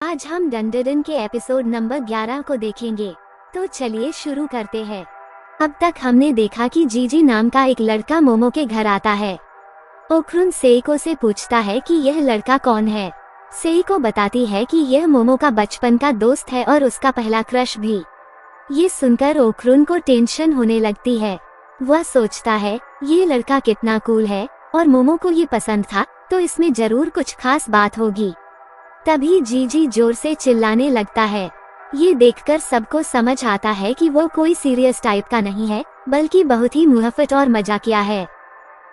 आज हम डंडन के एपिसोड नंबर 11 को देखेंगे। तो चलिए शुरू करते हैं। अब तक हमने देखा कि जीजी नाम का एक लड़का मोमो के घर आता है। ओखरुन सेइको से पूछता है कि यह लड़का कौन है। सेइको बताती है कि यह मोमो का बचपन का दोस्त है और उसका पहला क्रश भी। ये सुनकर ओखरुन को टेंशन होने लगती है। वह सोचता है ये लड़का कितना कूल है और मोमो को ये पसंद था, तो इसमें जरूर कुछ खास बात होगी। तभी जीजी जोर से चिल्लाने लगता है। ये देखकर सबको समझ आता है कि वो कोई सीरियस टाइप का नहीं है, बल्कि बहुत ही मुहफ़्फ़त और मजाकिया है।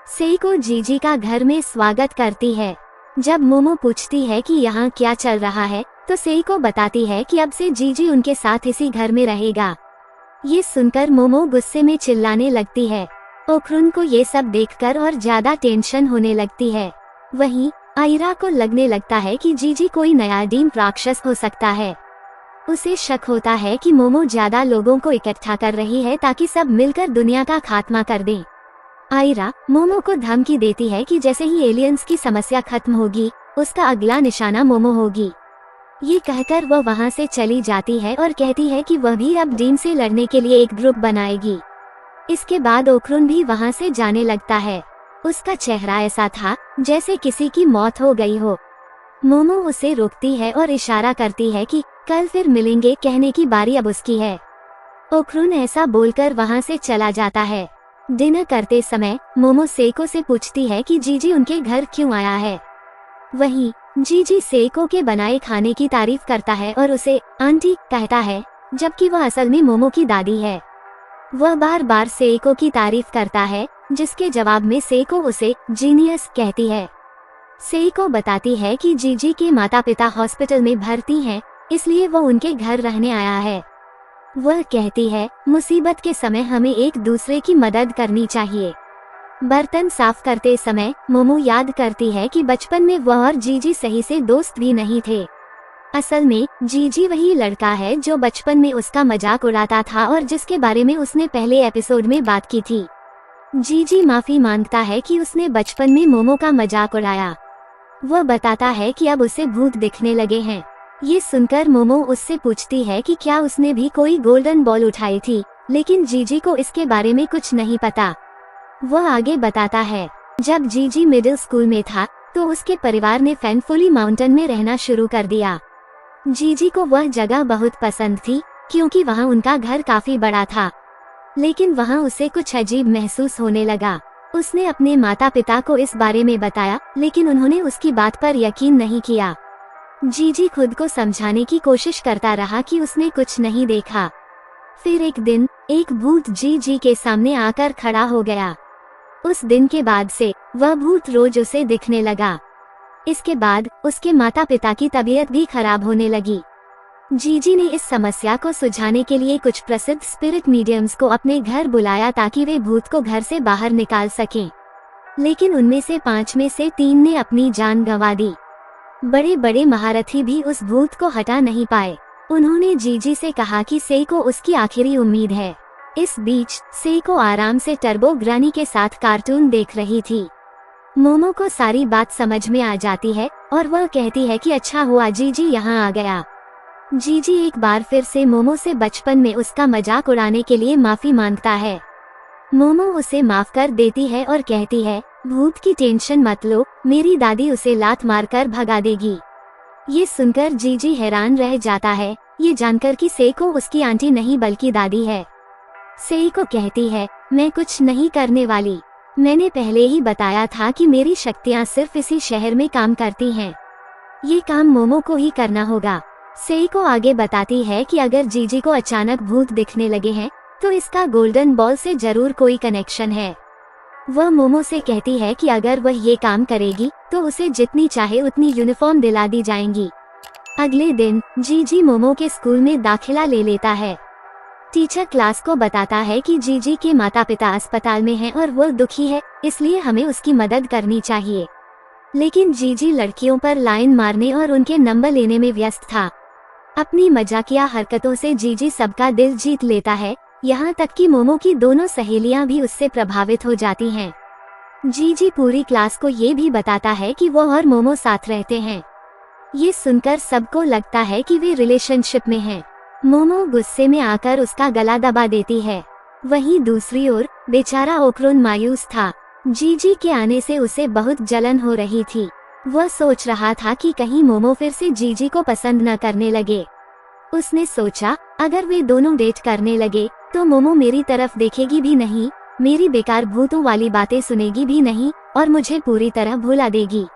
सेइको जीजी का घर में स्वागत करती है। जब मोमो पूछती है कि यहाँ क्या चल रहा है, तो सेइको बताती है कि अब से जीजी उनके साथ इसी घर में रहेगा। ये सुनकर मोमो गुस्से में चिल्लाने लगती है। ओखरुन को ये सब देखकर और ज्यादा टेंशन होने लगती है। वहीं आयरा को लगने लगता है कि जीजी कोई नया डीम राक्षस हो सकता है। उसे शक होता है कि मोमो ज्यादा लोगों को इकट्ठा कर रही है ताकि सब मिलकर दुनिया का खात्मा कर दें। आयरा मोमो को धमकी देती है कि जैसे ही एलियंस की समस्या खत्म होगी, उसका अगला निशाना मोमो होगी। ये कहकर वह वहां से चली जाती है और कहती है कि वह भी अब डीन से लड़ने के लिए एक ग्रुप बनाएगी। इसके बाद ओखरुन भी वहां से जाने लगता है। उसका चेहरा ऐसा था जैसे किसी की मौत हो गई हो। मोमो उसे रोकती है और इशारा करती है कि कल फिर मिलेंगे, कहने की बारी अब उसकी है। ओखरुन ऐसा बोलकर वहां से चला जाता है। डिनर करते समय मोमो सेइको से पूछती है कि जीजी उनके घर क्यों आया है। वहीं जीजी सेइको के बनाए खाने की तारीफ करता है और उसे आंटी कहता है, जबकि वह असल में मोमो की दादी है। वह बार बार सेइको की तारीफ करता है, जिसके जवाब में सेइको उसे जीनियस कहती है। सेइको बताती है कि जीजी के माता पिता हॉस्पिटल में भर्ती हैं, इसलिए वो उनके घर रहने आया है। वह कहती है, मुसीबत के समय हमें एक दूसरे की मदद करनी चाहिए। बर्तन साफ करते समय मोमो याद करती है कि बचपन में वह और जीजी सही से दोस्त भी नहीं थे। असल में जीजी वही लड़का है जो बचपन में उसका मजाक उड़ाता था और जिसके बारे में उसने पहले एपिसोड में बात की थी। जीजी माफी मांगता है कि उसने बचपन में मोमो का मजाक उड़ाया। वह बताता है कि अब उसे भूत दिखने लगे हैं। ये सुनकर मोमो उससे पूछती है कि क्या उसने भी कोई गोल्डन बॉल उठाई थी, लेकिन जीजी को इसके बारे में कुछ नहीं पता। वह आगे बताता है, जब जीजी मिडिल स्कूल में था तो उसके परिवार ने फैनफुली माउंटेन में रहना शुरू कर दिया। जीजी को वह जगह बहुत पसंद थी क्योंकि वहाँ उनका घर काफी बड़ा था, लेकिन वहाँ उसे कुछ अजीब महसूस होने लगा। उसने अपने माता पिता को इस बारे में बताया, लेकिन उन्होंने उसकी बात पर यकीन नहीं किया। जीजी खुद को समझाने की कोशिश करता रहा कि उसने कुछ नहीं देखा। फिर एक दिन एक भूत जीजी के सामने आकर खड़ा हो गया। उस दिन के बाद से वह भूत रोज उसे दिखने लगा। इसके बाद उसके माता पिता की तबीयत भी खराब होने लगी। जीजी ने इस समस्या को सुलझाने के लिए कुछ प्रसिद्ध स्पिरिट मीडियम्स को अपने घर बुलाया ताकि वे भूत को घर से बाहर निकाल सकें, लेकिन उनमें से 5 में से 3 ने अपनी जान गंवा दी। बड़े बड़े महारथी भी उस भूत को हटा नहीं पाए। उन्होंने जीजी से कहा कि सेइको उसकी आखिरी उम्मीद है। इस बीच सेइको आराम से टर्बो ग्रानी के साथ कार्टून देख रही थी। मोमो को सारी बात समझ में आ जाती है और वह कहती है कि अच्छा हुआ जीजी यहाँ आ गया। जीजी एक बार फिर से मोमो से बचपन में उसका मजाक उड़ाने के लिए माफी मांगता है। मोमो उसे माफ कर देती है और कहती है, भूत की टेंशन मत लो, मेरी दादी उसे लात मारकर भगा देगी। ये सुनकर जीजी हैरान रह जाता है, ये जानकर कि सेइको उसकी आंटी नहीं बल्कि दादी है। सेइको कहती है, मैं कुछ नहीं करने वाली। मैंने पहले ही बताया था कि मेरी शक्तियाँ सिर्फ इसी शहर में काम करती हैं। ये काम मोमो को ही करना होगा। सेइको आगे बताती है कि अगर जीजी को अचानक भूत दिखने लगे हैं, तो इसका गोल्डन बॉल से जरूर कोई कनेक्शन है। वह मोमो से कहती है कि अगर वह ये काम करेगी तो उसे जितनी चाहे उतनी यूनिफॉर्म दिला दी जाएंगी। अगले दिन जीजी मोमो के स्कूल में दाखिला ले लेता है। टीचर क्लास को बताता है कि जीजी के माता पिता अस्पताल में हैं और वह दुखी है, इसलिए हमें उसकी मदद करनी चाहिए। लेकिन जीजी लड़कियों पर लाइन मारने और उनके नंबर लेने में व्यस्त था। अपनी मजाकिया हरकतों से जीजी सबका दिल जीत लेता है, यहाँ तक कि मोमो की दोनों सहेलियाँ भी उससे प्रभावित हो जाती हैं। जीजी पूरी क्लास को ये भी बताता है कि वो और मोमो साथ रहते हैं। ये सुनकर सबको लगता है कि वे रिलेशनशिप में हैं। मोमो गुस्से में आकर उसका गला दबा देती है। वहीं दूसरी ओर बेचारा ओक्रुन मायूस था। जीजी के आने से उसे बहुत जलन हो रही थी। वह सोच रहा था कि कहीं मोमो फिर से जीजी को पसंद न करने लगे। उसने सोचा, अगर वे दोनों डेट करने लगे तो मोमो मेरी तरफ देखेगी भी नहीं, मेरी बेकार भूतों वाली बातें सुनेगी भी नहीं और मुझे पूरी तरह भुला देगी।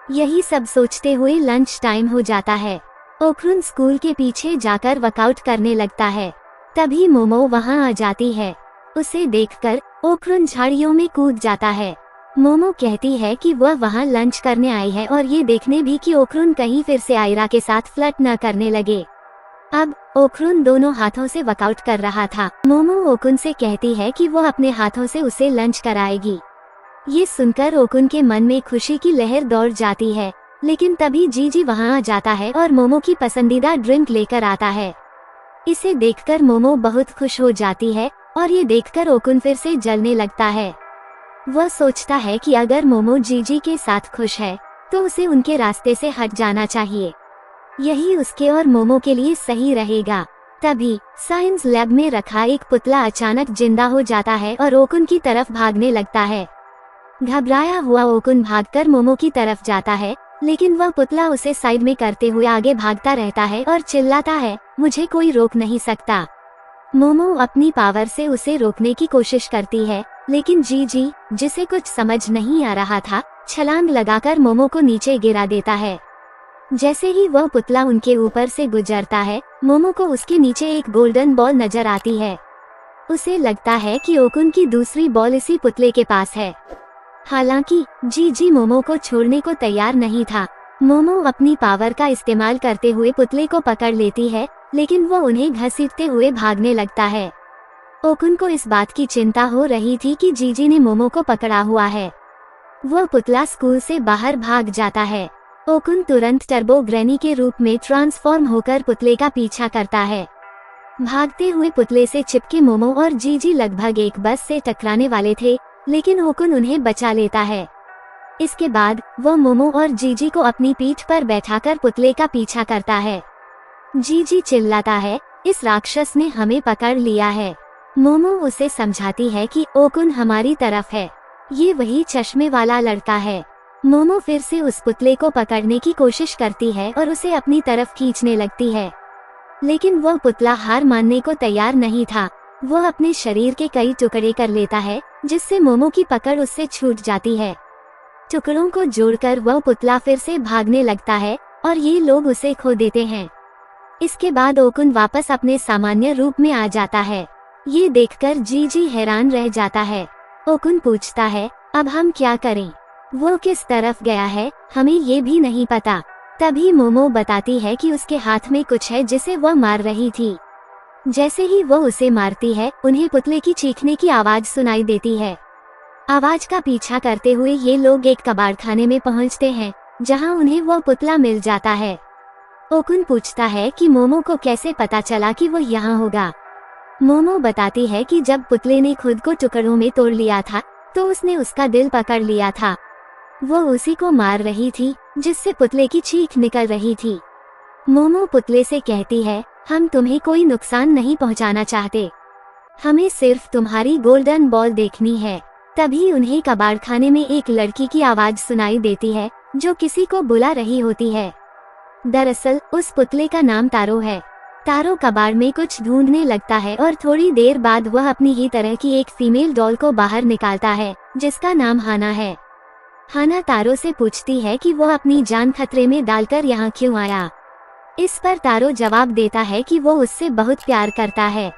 यही सब सोचते हुए लंच टाइम हो जाता है। ओक्रुन स्कूल के पीछे जाकर वर्कआउट करने लगता है। तभी मोमो वहां आ जाती है। उसे देखकर ओक्रुन झाड़ियों में कूद जाता है। मोमो कहती है कि वह वहां लंच करने आई है और ये देखने भी कि ओक्रुन कहीं फिर से आयरा के साथ फ्लर्ट न करने लगे। अब ओक्रुन दोनों हाथों से वर्कआउट कर रहा था। मोमो ओकुन से कहती है कि वो अपने हाथों से उसे लंच कराएगी। ये सुनकर ओकुन के मन में खुशी की लहर दौड़ जाती है, लेकिन तभी जीजी वहां आ जाता है और मोमो की पसंदीदा ड्रिंक लेकर आता है। इसे देखकर मोमो बहुत खुश हो जाती है और ये देखकर ओकुन फिर से जलने लगता है। वह सोचता है कि अगर मोमो जीजी के साथ खुश है तो उसे उनके रास्ते से हट जाना चाहिए। यही उसके और मोमो के लिए सही रहेगा। तभी साइंस लैब में रखा एक पुतला अचानक जिंदा हो जाता है और ओकुन की तरफ भागने लगता है। घबराया हुआ ओकुन भागकर मोमो की तरफ जाता है, लेकिन वह पुतला उसे साइड में करते हुए आगे भागता रहता है और चिल्लाता है, मुझे कोई रोक नहीं सकता। मोमो अपनी पावर से उसे रोकने की कोशिश करती है, लेकिन जीजी, जिसे कुछ समझ नहीं आ रहा था, छलांग लगाकर मोमो को नीचे गिरा देता है। जैसे ही वह पुतला उनके ऊपर से गुजरता है, मोमो को उसके नीचे एक गोल्डन बॉल नजर आती है। उसे लगता है कि ओकुन की दूसरी बॉल इसी पुतले के पास है। हालांकि जीजी मोमो को छोड़ने को तैयार नहीं था। मोमो अपनी पावर का इस्तेमाल करते हुए पुतले को पकड़ लेती है, लेकिन वो उन्हें घसीटते हुए भागने लगता है। ओकुन को इस बात की चिंता हो रही थी कि जीजी ने मोमो को पकड़ा हुआ है। वह पुतला स्कूल से बाहर भाग जाता है। ओकुन तुरंत टर्बो ग्रैनी के रूप में ट्रांसफॉर्म होकर पुतले का पीछा करता है। भागते हुए पुतले से चिपके मोमो और जीजी लगभग एक बस से टकराने वाले थे, लेकिन ओकुन उन्हें बचा लेता है। इसके बाद वह मोमो और जीजी को अपनी पीठ पर बैठाकर पुतले का पीछा करता है। जीजी चिल्लाता है, इस राक्षस ने हमें पकड़ लिया है। मोमो उसे समझाती है कि ओकुन हमारी तरफ है, ये वही चश्मे वाला लड़का है। मोमो फिर से उस पुतले को पकड़ने की कोशिश करती है और उसे अपनी तरफ खींचने लगती है, लेकिन वह पुतला हार मानने को तैयार नहीं था। वह अपने शरीर के कई टुकड़े कर लेता है, जिससे मोमो की पकड़ उससे छूट जाती है। टुकड़ों को जोड़कर वह पुतला फिर से भागने लगता है और ये लोग उसे खो देते हैं। इसके बाद ओकुन वापस अपने सामान्य रूप में आ जाता है। ये देखकर जीजी हैरान रह जाता है। ओकुन पूछता है, अब हम क्या करें? वो किस तरफ गया है, हमें ये भी नहीं पता। तभी मोमो बताती है कि उसके हाथ में कुछ है जिसे वह मार रही थी। जैसे ही वह उसे मारती है, उन्हें पुतले की चीखने की आवाज सुनाई देती है। आवाज का पीछा करते हुए ये लोग एक कबाड़खाने में पहुंचते हैं, जहां उन्हें वह पुतला मिल जाता है। ओकुन पूछता है कि मोमो को कैसे पता चला कि वो यहाँ होगा। मोमो बताती है कि जब पुतले ने खुद को टुकड़ों में तोड़ लिया था, तो उसने उसका दिल पकड़ लिया था। वो उसी को मार रही थी, जिससे पुतले की चीख निकल रही थी। मोमो पुतले से कहती है, हम तुम्हें कोई नुकसान नहीं पहुंचाना चाहते, हमें सिर्फ तुम्हारी गोल्डन बॉल देखनी है। तभी उन्हें कबाड़खाने में एक लड़की की आवाज सुनाई देती है, जो किसी को बुला रही होती है। दरअसल उस पुतले का नाम तारो है। तारो कबाड़ में कुछ ढूंढने लगता है और थोड़ी देर बाद वह अपनी ही तरह की एक फीमेल डॉल को बाहर निकालता है, जिसका नाम हाना है। हाना तारो से पूछती है कि वह अपनी जान खतरे में डालकर यहाँ क्यों आया। इस पर तारो जवाब देता है कि वो उससे बहुत प्यार करता है।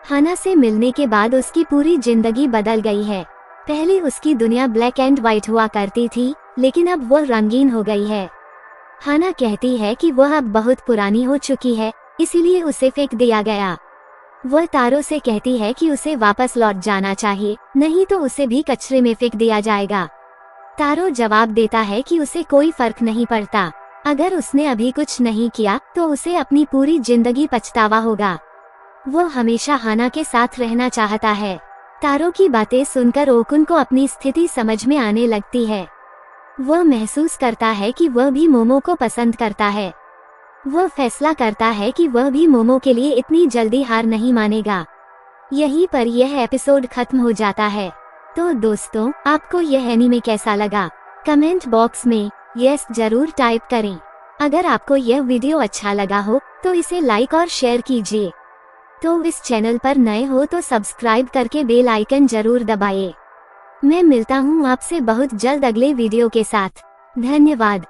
हाना से मिलने के बाद उसकी पूरी जिंदगी बदल गई है। पहले उसकी दुनिया ब्लैक एंड व्हाइट हुआ करती थी, लेकिन अब वह रंगीन हो गई है। हाना कहती है कि वह अब बहुत पुरानी हो चुकी है, इसीलिए उसे फेंक दिया गया। वह तारो से कहती है कि उसे वापस लौट जाना चाहिए, नहीं तो उसे भी कचरे में फेंक दिया जाएगा। तारो जवाब देता है कि उसे कोई फर्क नहीं पड़ता, अगर उसने अभी कुछ नहीं किया तो उसे अपनी पूरी जिंदगी पछतावा होगा। वो हमेशा हाना के साथ रहना चाहता है। तारो की बातें सुनकर ओकुन को अपनी स्थिति समझ में आने लगती है। वह महसूस करता है कि वह भी मोमो को पसंद करता है। वह फैसला करता है कि वह भी मोमो के लिए इतनी जल्दी हार नहीं मानेगा। यहीं पर यह एपिसोड खत्म हो जाता है। तो दोस्तों, आपको यह एनीमे कैसा लगा? कमेंट बॉक्स में यस जरूर टाइप करें। अगर आपको यह वीडियो अच्छा लगा हो तो इसे लाइक और शेयर कीजिए। तो इस चैनल पर नए हो तो सब्सक्राइब करके बेल आइकन जरूर दबाइए। मैं मिलता हूँ आपसे बहुत जल्द अगले वीडियो के साथ। धन्यवाद।